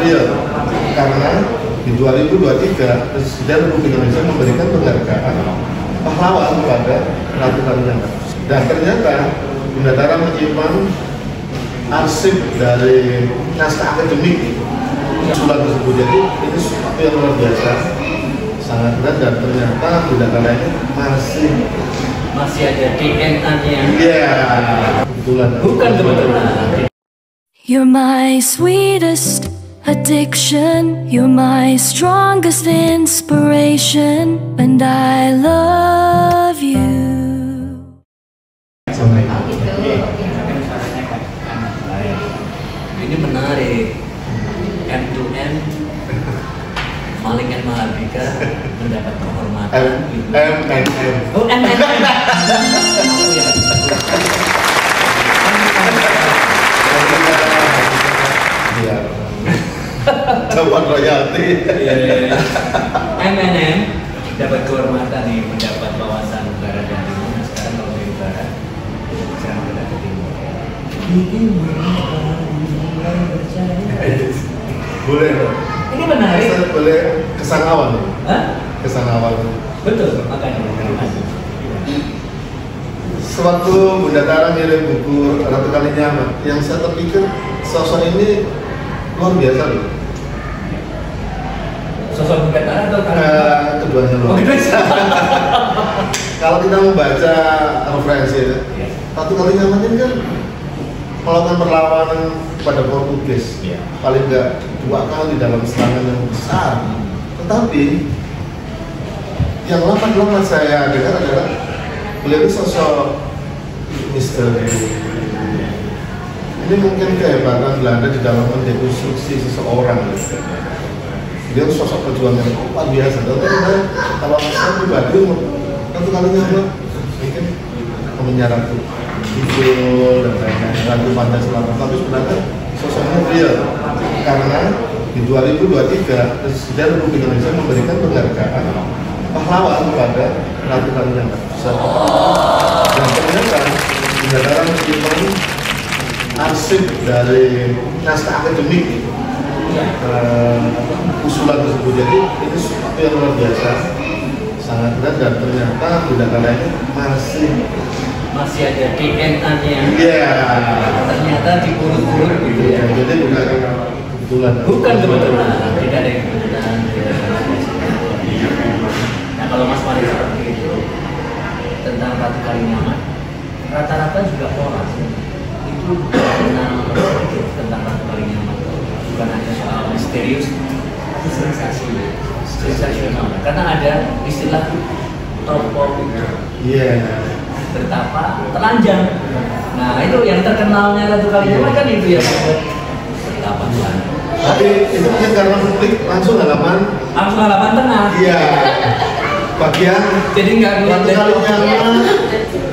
real karena di 2023 Presiden Republik Indonesia memberikan penghargaan pahlawan kepada Ratu Kalinyama. Dan ternyata Bunda Tara menyimpan arsip dari naskah akademik surat tersebut. Jadi ini sesuatu yang luar biasa, sangat berat, dan ternyata Bunda Tara ini masih ada DNA-nya. Iya, kebetulan. Bukan kebetulan. You're my sweetest addiction, you're my strongest inspiration, and I love you. Ini menarik. M2M Malik and Mahardika mendapat penghormatan. Oh, Iya. Dapat royalti. MNM dapat kehormatan nih, mendapat wawasan barat dan timur. Nah, sekarang kalau dari barat, sekarang kita ke timur. Boleh. Ini menarik. Boleh kesan awal. Hah? Kesan awal. Betul, makanya. Sewaktu Bunda Tara ngirim buku Ratu Kalinyama, yang saya terpikir sosok ini luar biasa loh. Sosok Bunda Tara atau keduanya loh. Kalau kita membaca referensi ya, Ratu Kalinyama ini kan melakukan perlawanan pada Portugis, paling enggak 2 kali dalam serangan yang besar. Tetapi yang lama saya dengar adalah beliau ini sosok misteri. Ini mungkin kehebatan Belanda di dalam mendekonstruksi seseorang. Dia sosok pejuang yang luar biasa. Tapi kalau saya pribadi, Ratu Kalinyama mungkin menyarankan Idul dan lain-lain, Ratu Pancasila. Tapi sebenarnya sosoknya real karena di 2023 Presiden Republik Indonesia memberikan penghargaan pahlawan kepada Ratu Kalinyama. Dan ternyata Bunda Tara menyimpan arsip dari naskah akademik usulan tersebut. Jadi ini sesuatu yang luar biasa, sangat berat, dan ternyata Bunda Tara ini masih ada DNA-nya. Iya. Ternyata diurut-urut gitu ya. Jadi bukan kebetulan. Bukan kebetulan. Tidak ada yang kebetulan. Nah, kalau Mas Mari seperti itu tentang Ratu Kalinyama, rata-rata juga orang itu kenal tentang Ratu Kalinyama. Bukan hanya soal misterius, tapi sensasional. Karena ada istilah topo. Iya. Betapa telanjang. Nah, itu yang terkenalnya Ratu Kalinyama kan itu ya. Betapa telanjang. Tapi itu mungkin karena publik langsung halaman tengah. Iya. Bagian Jadi nggak Ratu Kalinyama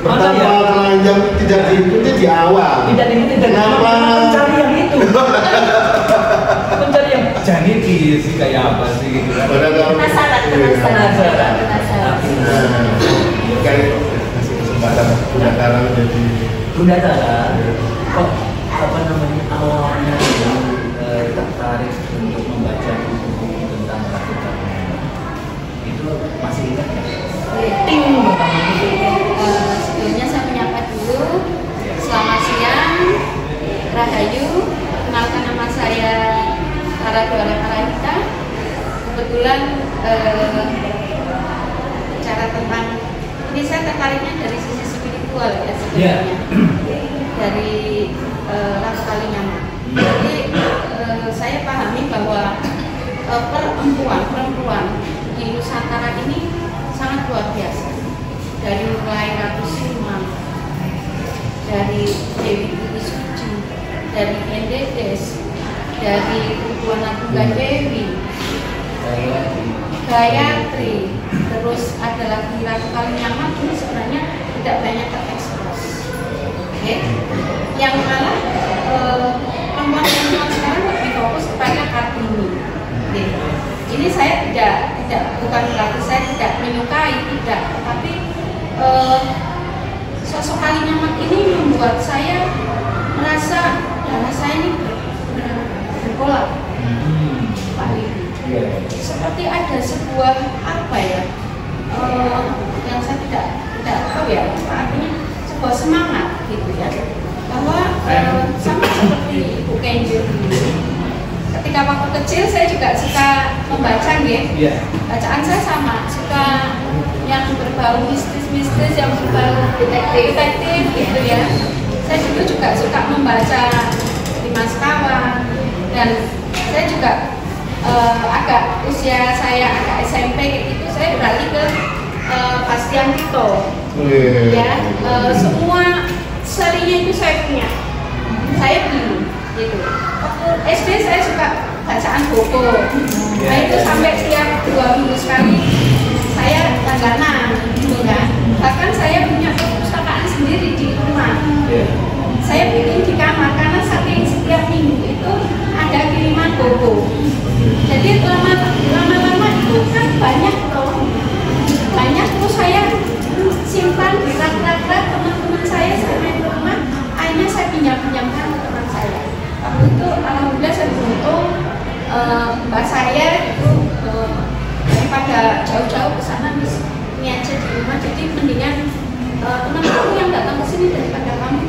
pertama telanjang tidak diikuti di awal. Tidak diikuti dan mencari yang itu. Mencari yang jadi sih kayak apa sih gitu kan. Penasaran. Kayak kesempatan Bunda Tara menjadi Bunda Tara kok awalnya tertarik untuk membaca buku tentang Ratu Kalinyama itu masih ingat ya? Ting pertama itu. Sebelumnya saya menyapa dulu. Selamat siang, Rahayu. Kenalkan nama saya Tara Dwara Karahita. Kebetulan bicara tentang ini, saya tertariknya dari sisi spiritual ya sebenarnya. Dari Ratu Kalinyama. Jadi saya pahami bahwa perempuan di Nusantara ini sangat luar biasa. Dari mulai Ratu Siluman, dari Dewi Putri Suci, dari Endedes, dari Tuan Agung Dewi, Gayatri, terus ada lagi Ratu Kalinyama. Ini sebenarnya tidak banyak terekspos. Yang malah perempuan sekarang lebih fokus kepada Kartini. Ini saya bukan berarti saya tidak menyukai, tidak, tapi sosok Kalinyama ini membuat saya merasa darah saya ini bergolak. seperti ada sebuah apa ya, yang saya tidak tahu ya, artinya sebuah semangat gitu ya, bahwa sama seperti Ibu Kenjo dulu. Ketika waktu kecil saya juga suka membaca ya. Bacaan saya sama, suka yang berbau mistis-mistis, yang berbau detektif gitu ya. Saya dulu juga suka membaca Dimas Kawan, dan saya juga agak usia saya agak SMP gitu, saya beralih ke Bastian Tito. Ya, semua serinya itu saya punya, saya beli gitu. Waktu SD saya suka bacaan buku, nah itu sampai tiap 2 minggu sekali saya langganan gitu kan. Bahkan saya punya perpustakaan sendiri di rumah, saya bikin di kamar karena saking setiap minggu itu ada kiriman buku. Jadi lama-lama itu kan banyak terus saya simpan di rak-rak teman-teman saya sampai ke rumah, akhirnya saya pinjamkan ke teman saya. Waktu itu alhamdulillah saya beruntung, mbak saya itu daripada jauh-jauh ke sana ini aja di rumah, jadi mendingan teman kamu yang datang ke sini daripada kamu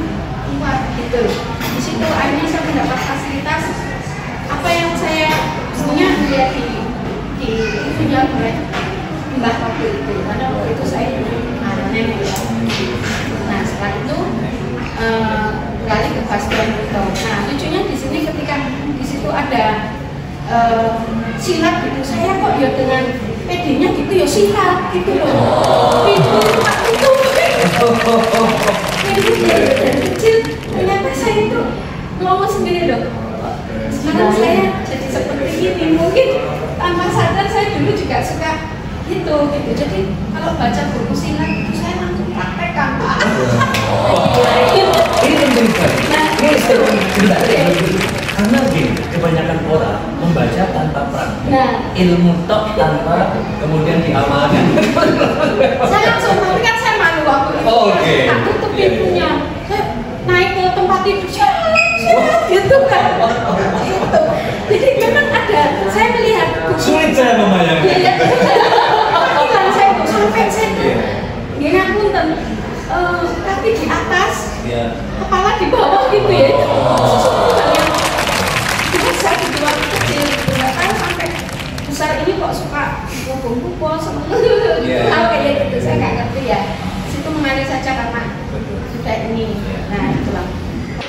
keluar gitu. Di situ akhirnya saya mendapat fasilitas apa yang saya punya dia dijual oleh mbah waktu itu, karena waktu itu saya nenek ya. Nah setelah itu beralih ke Bastian Tito. Nah lucunya di sini ketika di situ ada silat gitu, saya kok ya dengan PD-nya gitu ya silat gitu loh. Itu dari kecil ternyata saya itu ngomong sendiri loh. Sekarang saya jadi seperti ini, mungkin tanpa sadar saya dulu juga suka gitu. Jadi kalau baca buku silat itu saya langsung praktekkan. Ini penting. Ini sebentar. Karena gini, kebanyakan orang membaca tanpa praktek, ilmu tok tanpa kemudian diamalkan. Saya langsung, tapi kan saya malu waktu itu. Tak tutup pintunya, saya naik ke tempat tidur, gitu kan. Jadi memang ada, saya melihat. Sulit saya membayangkan. Hilang saya tuh sampai saya tuh, dia punten, kaki di atas, kepala di bawah gitu ya. Itu sesuatu hal yang biasa gitu waktu kecil, nggak tahu sampai besar ini kok suka pukul-pukul kayak gitu, saya nggak ngerti ya. Situ mengalir saja karena sudah ini. Nah itulah.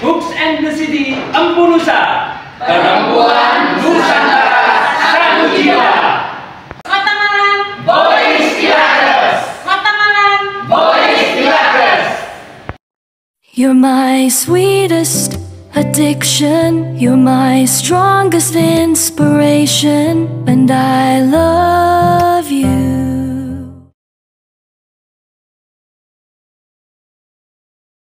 Books and the City Empu Nusa, perempuan Nusantara satu jiwa. Mata malam, Boys Pirates. mata malam. Boys Pirates. You're my sweetest addiction, you're my strongest inspiration, and I love